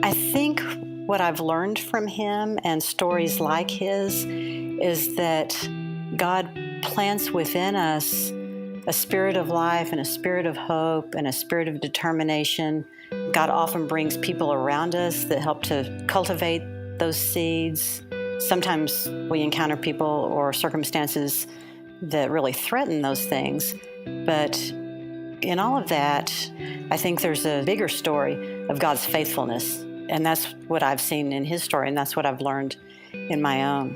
I think what I've learned from him and stories like his is that God plants within us a spirit of life and a spirit of hope and a spirit of determination. God often brings people around us that help to cultivate those seeds. Sometimes we encounter people or circumstances that really threaten those things. But in all of that, I think there's a bigger story of God's faithfulness. And that's what I've seen in his story, and that's what I've learned in my own.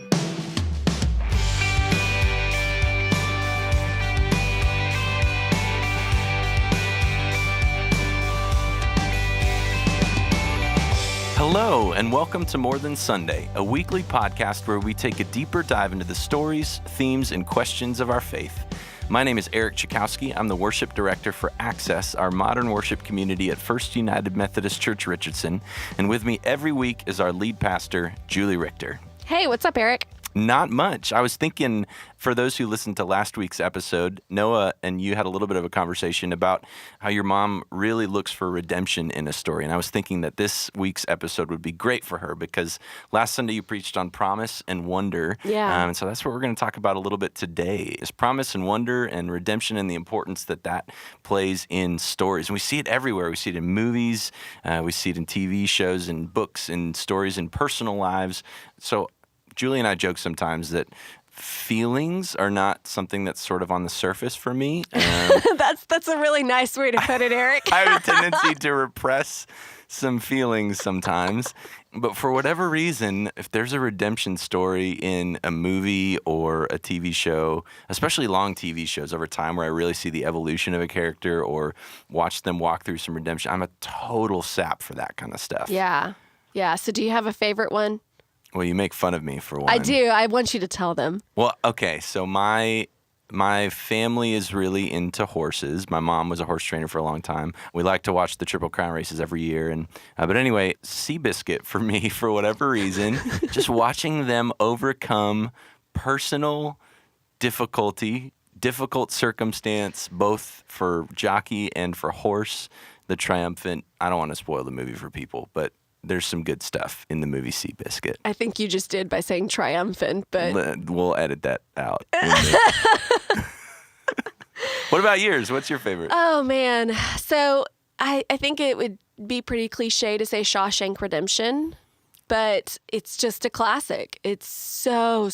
Hello, and welcome to More Than Sunday, a weekly podcast where we take a deeper dive into the stories, themes, and questions of our faith. My name is Eric Chakowski. I'm the worship director for Access, our modern worship community at First United Methodist Church, Richardson. And with me every week is our lead pastor, Julie Richter. Hey, what's up, Eric? Not much. I was thinking, for those who listened to last week's episode, Noah and you had a little bit of a conversation about how your mom really looks for redemption in a story. And I was thinking that this week's episode would be great for her because last Sunday you preached on promise and wonder. Yeah. And so that's what we're going to talk about a little bit today, is promise and wonder and redemption and the importance that that plays in stories. And we see it everywhere. We see it in movies. We see it in TV shows and books and stories in personal lives. So Julie and I joke sometimes that feelings are not something that's sort of on the surface for me. That's a really nice way to put it, Eric. I have a tendency to repress some feelings sometimes. But for whatever reason, if there's a redemption story in a movie or a TV show, especially long TV shows over time where I really see the evolution of a character or watch them walk through some redemption, I'm a total sap for that kind of stuff. Yeah. So do you have a favorite one? Well, you make fun of me for one. I do. I want you to tell them. Well, okay. So my family is really into horses. My mom was a horse trainer for a long time. We like to watch the Triple Crown races every year. But anyway, Seabiscuit for me, for whatever reason, just watching them overcome personal difficulty, difficult circumstance, both for jockey and for horse, the triumphant. I don't want to spoil the movie for people, but there's some good stuff in the movie Seabiscuit. I think you just did by saying triumphant, but we'll edit that out. What about yours? What's your favorite? Oh, man. So I think it would be pretty cliche to say Shawshank Redemption, but it's just a classic. It's so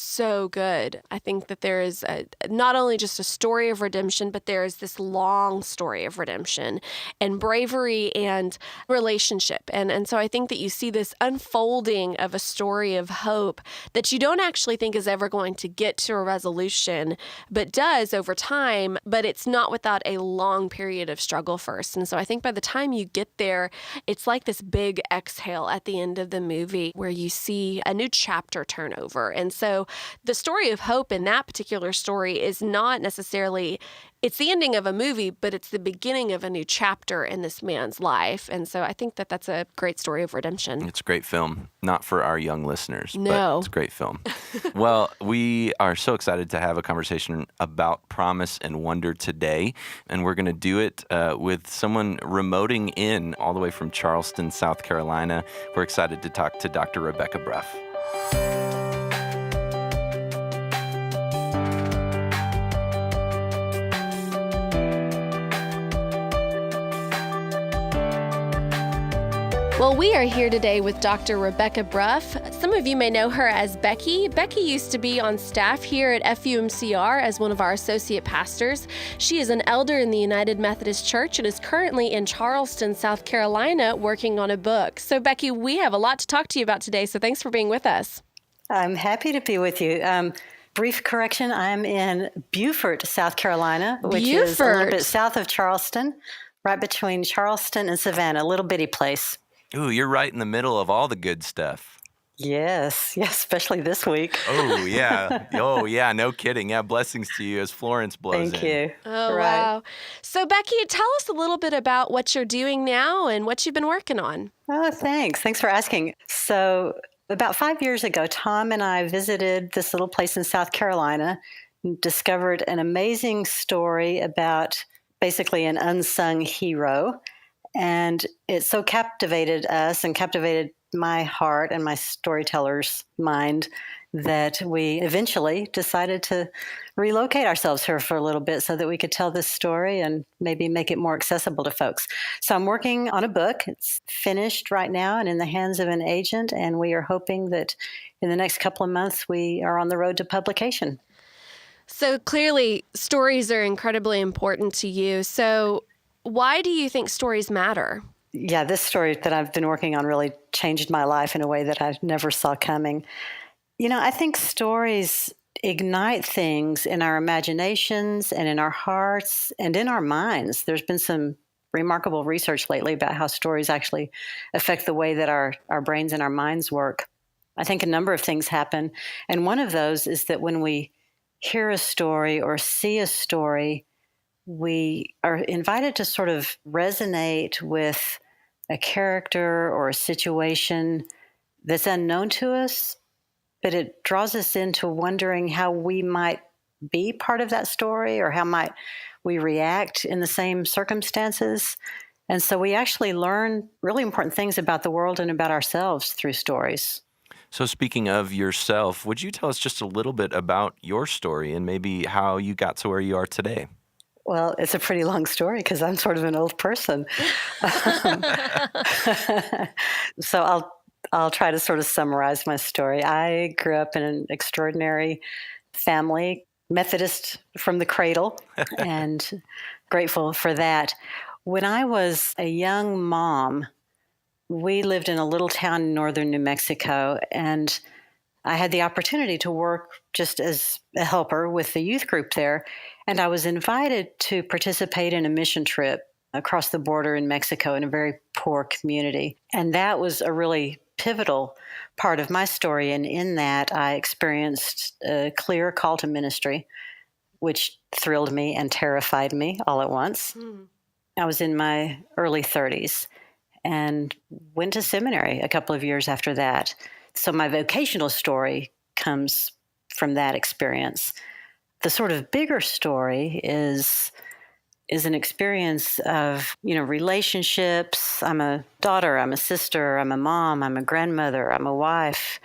good. I think that there is not only just a story of redemption, but there is this long story of redemption and bravery and relationship. And so I think that you see this unfolding of a story of hope that you don't actually think is ever going to get to a resolution, but does over time, but it's not without a long period of struggle first. And so I think by the time you get there, it's like this big exhale at the end of the movie where you see a new chapter turn over. And so the story of hope in that particular story is not necessarily, it's the ending of a movie, but it's the beginning of a new chapter in this man's life. And so I think that that's a great story of redemption. It's a great film. Not for our young listeners, No. but it's a great film. Well, we are so excited to have a conversation about promise and wonder today. And we're going to do it with someone remoting in all the way from Charleston, South Carolina. We're excited to talk to Dr. Rebecca Bruff. Well, we are here today with Dr. Rebecca Bruff. Some of you may know her as Becky. Becky used to be on staff here at FUMCR as one of our associate pastors. She is an elder in the United Methodist Church and is currently in Charleston, South Carolina, working on a book. So, Becky, we have a lot to talk to you about today, so thanks for being with us. I'm happy to be with you. Brief correction, I'm in Beaufort, South Carolina, which is a little bit south of Charleston, right between Charleston and Savannah, a little bitty place. Ooh, you're right in the middle of all the good stuff. Yes, especially this week. Oh, yeah. No kidding. Yeah, blessings to you as Florence blows in. Thank you. Oh, right. Wow. So, Becky, tell us a little bit about what you're doing now and what you've been working on. Oh, thanks. Thanks for asking. So, about 5 years ago, Tom and I visited this little place in South Carolina and discovered an amazing story about basically an unsung hero. And it so captivated us and captivated my heart and my storyteller's mind that we eventually decided to relocate ourselves here for a little bit so that we could tell this story and maybe make it more accessible to folks. So I'm working on a book. It's finished right now and in the hands of an agent, and we are hoping that in the next couple of months we are on the road to publication. So clearly, stories are incredibly important to you. So why do you think stories matter? Yeah, this story that I've been working on really changed my life in a way that I never saw coming. I think stories ignite things in our imaginations and in our hearts and in our minds. There's been some remarkable research lately about how stories actually affect the way that our brains and our minds work. I think a number of things happen. And one of those is that when we hear a story or see a story, we are invited to sort of resonate with a character or a situation that's unknown to us, but it draws us into wondering how we might be part of that story or how might we react in the same circumstances. And so we actually learn really important things about the world and about ourselves through stories. So speaking of yourself, would you tell us just a little bit about your story and maybe how you got to where you are today? Well, it's a pretty long story because I'm sort of an old person. So I'll try to sort of summarize my story. I grew up in an extraordinary family, Methodist from the cradle, and grateful for that. When I was a young mom, we lived in a little town in northern New Mexico, and I had the opportunity to work just as a helper with the youth group there. And I was invited to participate in a mission trip across the border in Mexico in a very poor community. And that was a really pivotal part of my story. And in that, I experienced a clear call to ministry, which thrilled me and terrified me all at once. I was in my early 30s and went to seminary a couple of years after that. So my vocational story comes from that experience. The sort of bigger story is an experience of, relationships. I'm a daughter, I'm a sister, I'm a mom, I'm a grandmother, I'm a wife.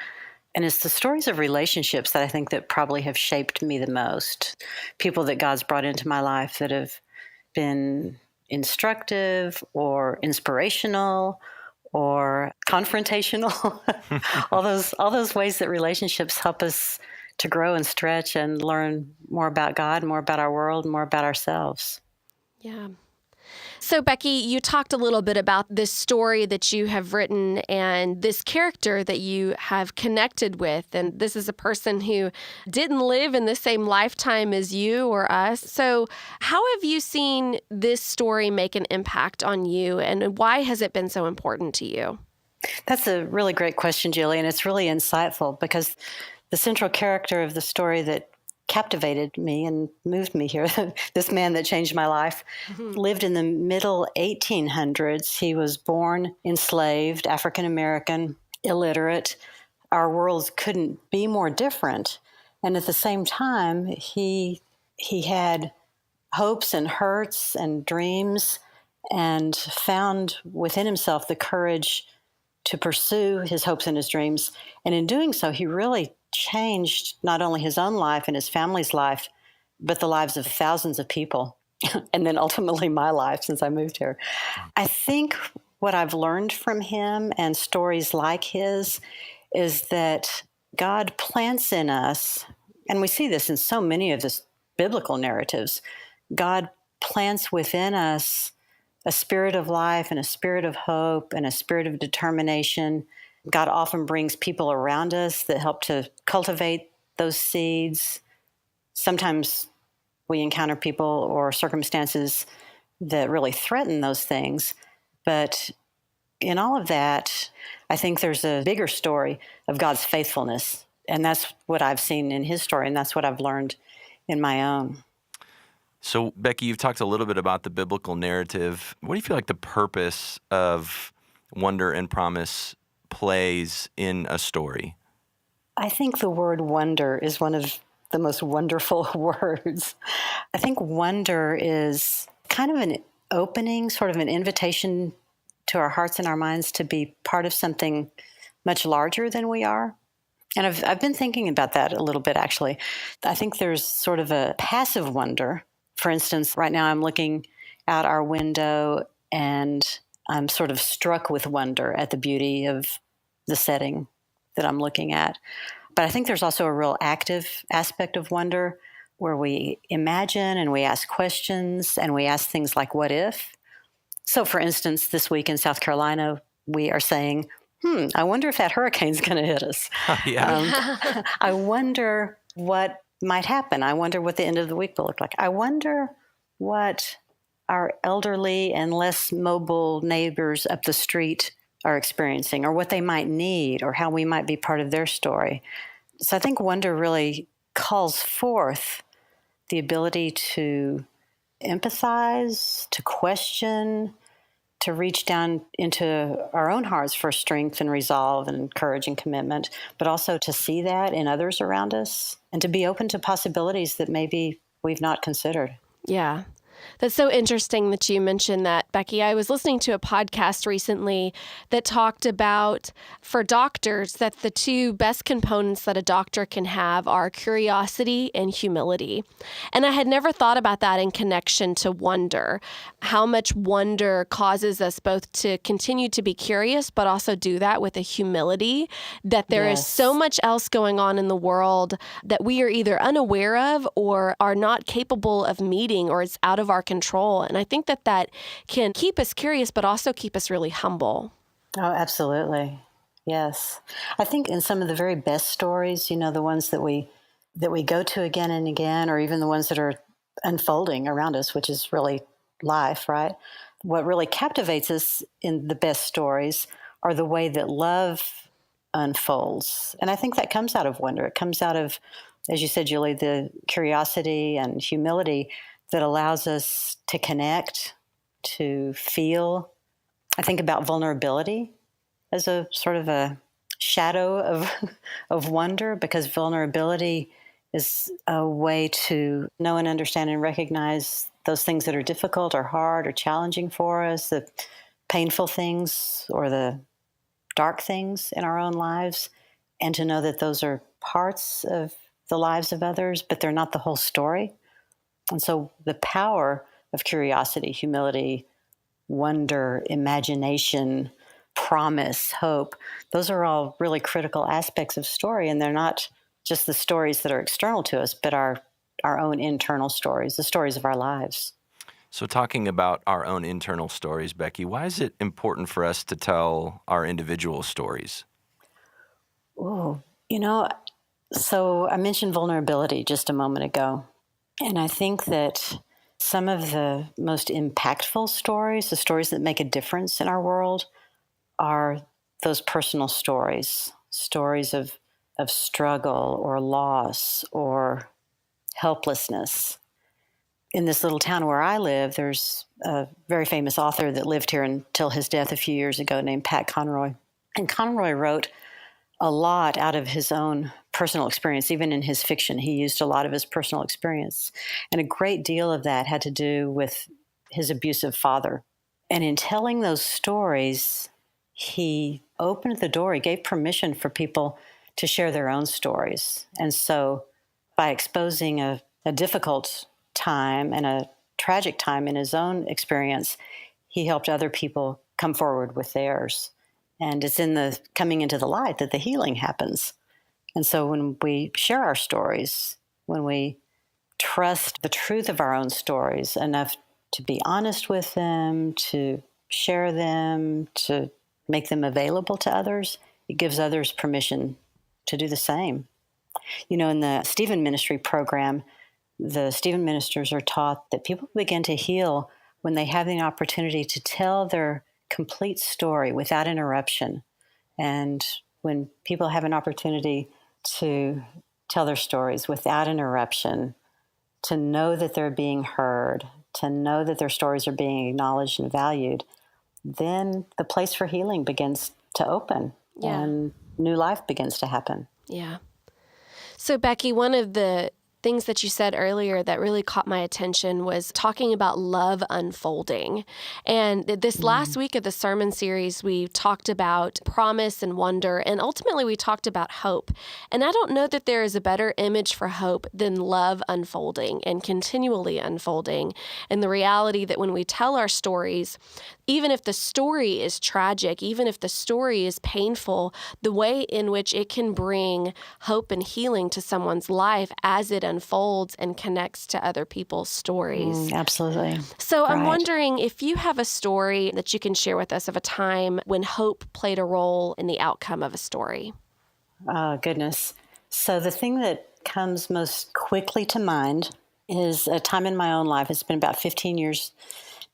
And it's the stories of relationships that I think that probably have shaped me the most. People that God's brought into my life that have been instructive or inspirational or confrontational. all those ways that relationships help us to grow and stretch and learn more about God, more about our world, more about ourselves. Yeah. So, Becky, you talked a little bit about this story that you have written and this character that you have connected with. And this is a person who didn't live in the same lifetime as you or us. So how have you seen this story make an impact on you, and why has it been so important to you? That's a really great question, Julie, and it's really insightful because the central character of the story that captivated me and moved me here, this man that changed my life, lived in the middle 1800s. He was born enslaved, African American, illiterate. Our worlds couldn't be more different. And at the same time, he had hopes and hurts and dreams and found within himself the courage to pursue his hopes and his dreams. And in doing so, he really changed not only his own life and his family's life, but the lives of thousands of people. And then ultimately my life since I moved here. I think what I've learned from him and stories like his is that God plants in us, and we see this in so many of the biblical narratives, God plants within us a spirit of life and a spirit of hope and a spirit of determination. God often brings people around us that help to cultivate those seeds. Sometimes we encounter people or circumstances that really threaten those things. But in all of that, I think there's a bigger story of God's faithfulness. And that's what I've seen in his story, and that's what I've learned in my own. So, Becky, you've talked a little bit about the biblical narrative. What do you feel like the purpose of wonder and promise plays in a story? I think the word wonder is one of the most wonderful words. I think wonder is kind of an opening, sort of an invitation to our hearts and our minds to be part of something much larger than we are. And I've been thinking about that a little bit, actually. I think there's sort of a passive wonder. For instance, right now I'm looking out our window and I'm sort of struck with wonder at the beauty of the setting that I'm looking at. But I think there's also a real active aspect of wonder where we imagine and we ask questions and we ask things like, what if? So, for instance, this week in South Carolina, we are saying, I wonder if that hurricane's going to hit us. Yeah. I wonder what might happen. I wonder what the end of the week will look like. I wonder what our elderly and less mobile neighbors up the street are experiencing, or what they might need, or how we might be part of their story. So I think wonder really calls forth the ability to empathize, to question, to reach down into our own hearts for strength and resolve and courage and commitment, but also to see that in others around us and to be open to possibilities that maybe we've not considered. Yeah. That's so interesting that you mentioned that, Becky. I was listening to a podcast recently that talked about, for doctors, that the two best components that a doctor can have are curiosity and humility. And I had never thought about that in connection to wonder, how much wonder causes us both to continue to be curious, but also do that with a humility that there is so much else going on in the world that we are either unaware of or are not capable of meeting, or it's out of our control. And I think that that can keep us curious, but also keep us really humble. Oh, absolutely. Yes. I think in some of the very best stories, the ones that we go to again and again, or even the ones that are unfolding around us, which is really life, right? What really captivates us in the best stories are the way that love unfolds. And I think that comes out of wonder. It comes out of, as you said, Julie, the curiosity and humility that allows us to connect, to feel. I think about vulnerability as a sort of a shadow of wonder, because vulnerability is a way to know and understand and recognize those things that are difficult or hard or challenging for us, the painful things or the dark things in our own lives, and to know that those are parts of the lives of others, but they're not the whole story. And so the power of curiosity, humility, wonder, imagination, promise, hope, those are all really critical aspects of story. And they're not just the stories that are external to us, but our own internal stories, the stories of our lives. So talking about our own internal stories, Becky, why is it important for us to tell our individual stories? Oh, so I mentioned vulnerability just a moment ago. And I think that some of the most impactful stories, the stories that make a difference in our world, are those personal stories of struggle or loss or helplessness. In this little town where I live, there's a very famous author that lived here until his death a few years ago named Pat Conroy. And Conroy wrote a lot out of his own personal experience. Even in his fiction, he used a lot of his personal experience. And a great deal of that had to do with his abusive father. And in telling those stories, he opened the door. He gave permission for people to share their own stories. And so by exposing a difficult time and a tragic time in his own experience, he helped other people come forward with theirs. And it's in the coming into the light that the healing happens. And so when we share our stories, when we trust the truth of our own stories enough to be honest with them, to share them, to make them available to others, it gives others permission to do the same. In the Stephen Ministry program, the Stephen ministers are taught that people begin to heal when they have the opportunity to tell their complete story without interruption. And when people have an opportunity to tell their stories without interruption, to know that they're being heard, to know that their stories are being acknowledged and valued, then the place for healing begins to open and new life begins to happen. Yeah. So, Becky, one of the things that you said earlier that really caught my attention was talking about love unfolding. And this last week of the sermon series, we talked about promise and wonder, and ultimately we talked about hope. And I don't know that there is a better image for hope than love unfolding and continually unfolding. And the reality that when we tell our stories, even if the story is tragic, even if the story is painful, the way in which it can bring hope and healing to someone's life as it unfolds and connects to other people's stories. Absolutely. So I'm Right. wondering if you have a story that you can share with us of a time when hope played a role in the outcome of a story. Oh, goodness. So the thing that comes most quickly to mind is a time in my own life. It's been about 15 years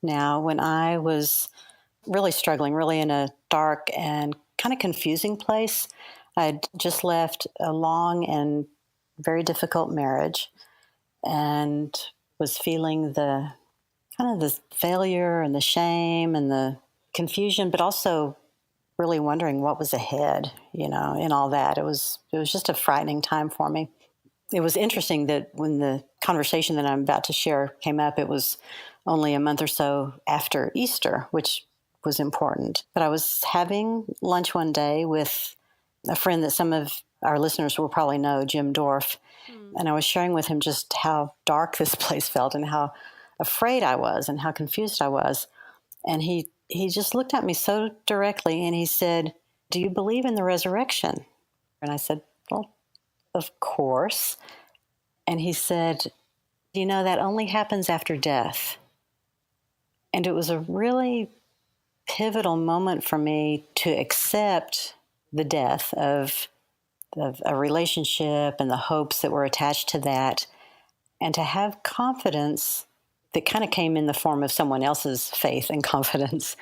now when I was really struggling, really in a dark and kind of confusing place. I'd just left a long and very difficult marriage and was feeling the kind of the failure and the shame and the confusion, but also really wondering what was ahead, in all that. It was just a frightening time for me. It was interesting that when the conversation that I'm about to share came up, it was only a month or so after Easter, which was important. But I was having lunch one day with a friend that some of our listeners will probably know, Jim Dorff. And I was sharing with him just how dark this place felt and how afraid I was and how confused I was. And he just looked at me so directly and he said, "Do you believe in the resurrection?" And I said, "Well, of course." And he said, "That only happens after death." And it was a really pivotal moment for me to accept the death of a relationship and the hopes that were attached to that, and to have confidence that kind of came in the form of someone else's faith and confidence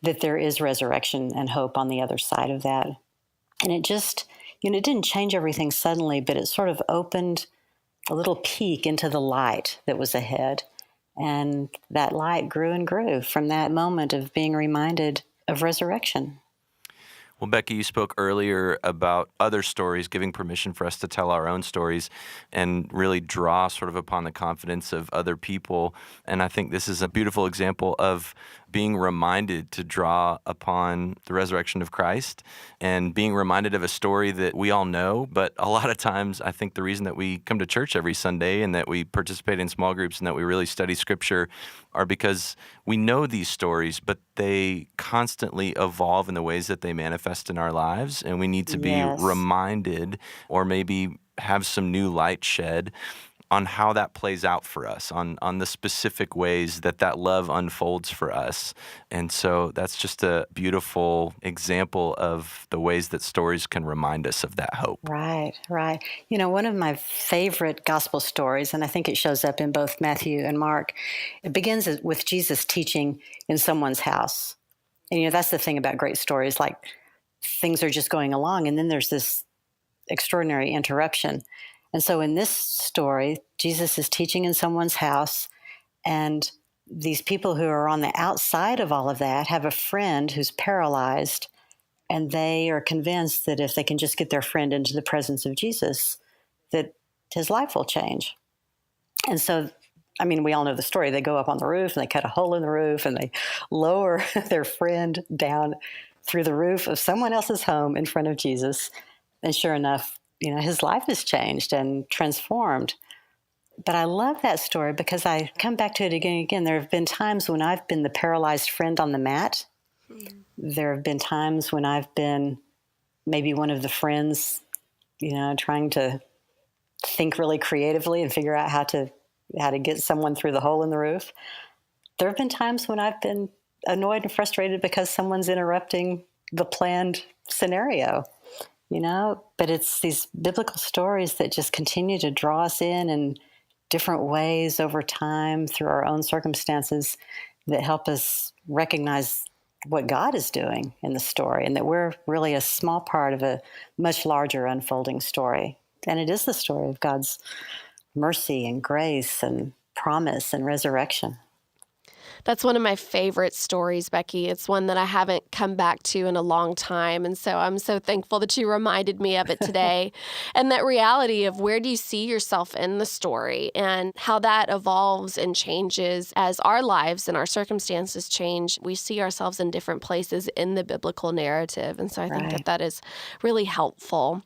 that there is resurrection and hope on the other side of that. And it just, it didn't change everything suddenly, but it sort of opened a little peek into the light that was ahead. And that light grew and grew from that moment of being reminded of resurrection. Well, Becky, you spoke earlier about other stories, giving permission for us to tell our own stories and really draw sort of upon the confidence of other people. And I think this is a beautiful example of being reminded to draw upon the resurrection of Christ and being reminded of a story that we all know. But a lot of times, I think the reason that we come to church every Sunday and that we participate in small groups and that we really study Scripture are because we know these stories, but they constantly evolve in the ways that they manifest in our lives. And we need to be Yes. reminded or maybe have some new light shed on how that plays out for us, on the specific ways that love unfolds for us. And so that's just a beautiful example of the ways that stories can remind us of that hope. Right, right. One of my favorite gospel stories, and I think it shows up in both Matthew and Mark, it begins with Jesus teaching in someone's house. And, that's the thing about great stories, like things are just going along, and then there's this extraordinary interruption. And so in this story, Jesus is teaching in someone's house, and these people who are on the outside of all of that have a friend who's paralyzed, and they are convinced that if they can just get their friend into the presence of Jesus, that his life will change. And so, we all know the story. They go up on the roof and they cut a hole in the roof and they lower their friend down through the roof of someone else's home in front of Jesus. And sure enough, his life is changed and transformed. But I love that story because I come back to it again and again. There have been times when I've been the paralyzed friend on the mat. There have been times when I've been maybe one of the friends, trying to think really creatively and figure out how to get someone through the hole in the roof. There have been times when I've been annoyed and frustrated because someone's interrupting the planned scenario, but it's these biblical stories that just continue to draw us in different ways over time through our own circumstances that help us recognize what God is doing in the story and that we're really a small part of a much larger unfolding story. And it is the story of God's mercy and grace and promise and resurrection. That's one of my favorite stories, Becky. It's one that I haven't come back to in a long time. And so I'm so thankful that you reminded me of it today. And that reality of where do you see yourself in the story and how that evolves and changes as our lives and our circumstances change. We see ourselves in different places in the biblical narrative. And so I think that is really helpful.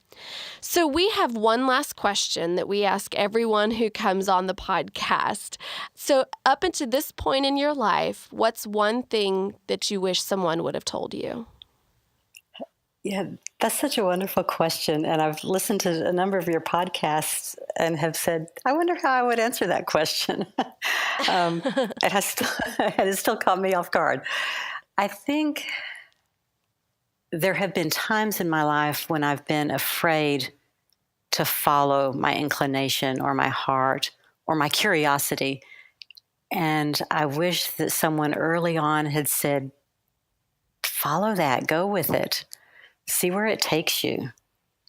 So we have one last question that we ask everyone who comes on the podcast. So up until this point in your life, what's one thing that you wish someone would have told you? Yeah, that's such a wonderful question. And I've listened to a number of your podcasts and have said, I wonder how I would answer that question. It has still caught me off guard. I think there have been times in my life when I've been afraid to follow my inclination or my heart or my curiosity. And I wish that someone early on had said, follow that, go with it, see where it takes you.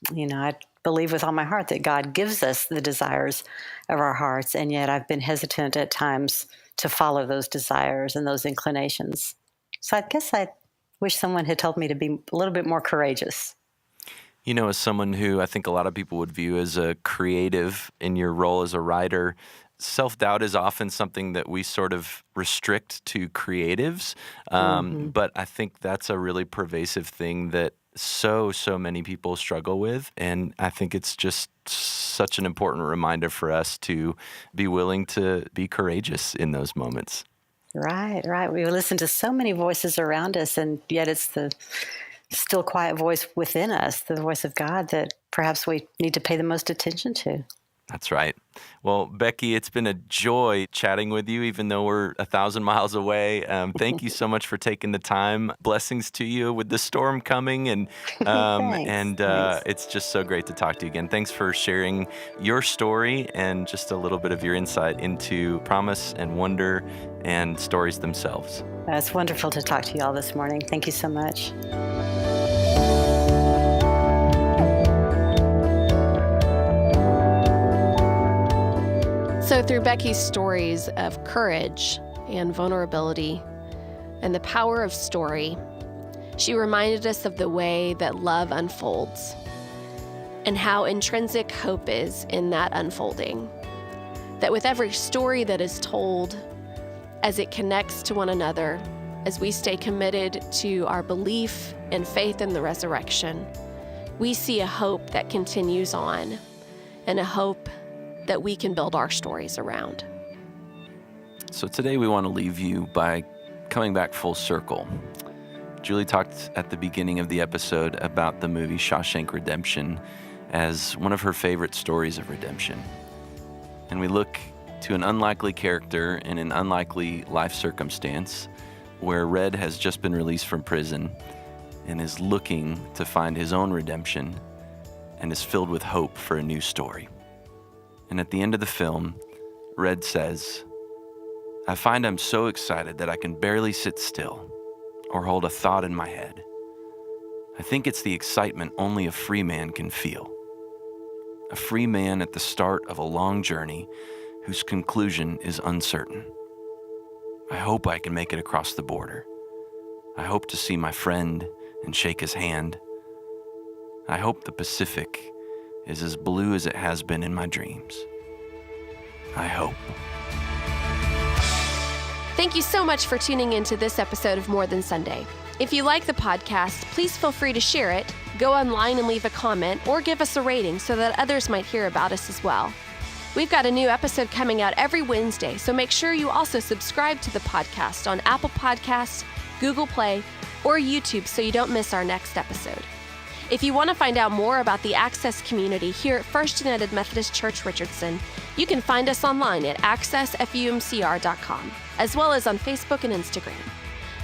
I believe with all my heart that God gives us the desires of our hearts, and yet I've been hesitant at times to follow those desires and those inclinations. So I guess I wish someone had told me to be a little bit more courageous. As someone who I think a lot of people would view as a creative in your role as a writer, self-doubt is often something that we sort of restrict to creatives. But I think that's a really pervasive thing that so many people struggle with. And I think it's just such an important reminder for us to be willing to be courageous in those moments. Right. We listen to so many voices around us, and yet it's the still quiet voice within us, the voice of God, that perhaps we need to pay the most attention to. That's right. Well, Becky, it's been a joy chatting with you, even though we're 1,000 miles away. Thank you so much for taking the time. Blessings to you with the storm coming, and Thanks. it's just so great to talk to you again. Thanks for sharing your story and just a little bit of your insight into promise and wonder and stories themselves. It's wonderful to talk to you all this morning. Thank you so much. So through Becky's stories of courage and vulnerability and the power of story, she reminded us of the way that love unfolds and how intrinsic hope is in that unfolding. That with every story that is told, as it connects to one another, as we stay committed to our belief and faith in the resurrection, we see a hope that continues on and a hope that we can build our stories around. So today we want to leave you by coming back full circle. Julie talked at the beginning of the episode about the movie Shawshank Redemption as one of her favorite stories of redemption. And we look to an unlikely character in an unlikely life circumstance where Red has just been released from prison and is looking to find his own redemption and is filled with hope for a new story. And at the end of the film, Red says, I find I'm so excited that I can barely sit still or hold a thought in my head. I think it's the excitement only a free man can feel. A free man at the start of a long journey whose conclusion is uncertain. I hope I can make it across the border. I hope to see my friend and shake his hand. I hope the Pacific is as blue as it has been in my dreams. I hope. Thank you so much for tuning into this episode of More Than Sunday. If you like the podcast, please feel free to share it, go online and leave a comment, or give us a rating so that others might hear about us as well. We've got a new episode coming out every Wednesday, so make sure you also subscribe to the podcast on Apple Podcasts, Google Play, or YouTube so you don't miss our next episode. If you want to find out more about the Access community here at First United Methodist Church Richardson, you can find us online at accessfumcr.com, as well as on Facebook and Instagram.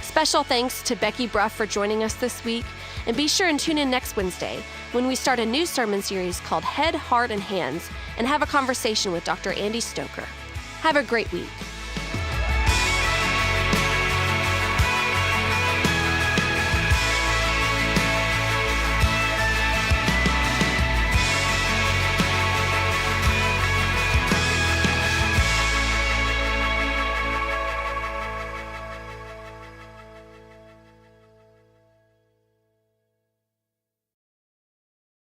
Special thanks to Becky Bruff for joining us this week, and be sure and tune in next Wednesday when we start a new sermon series called Head, Heart, and Hands and have a conversation with Dr. Andy Stoker. Have a great week.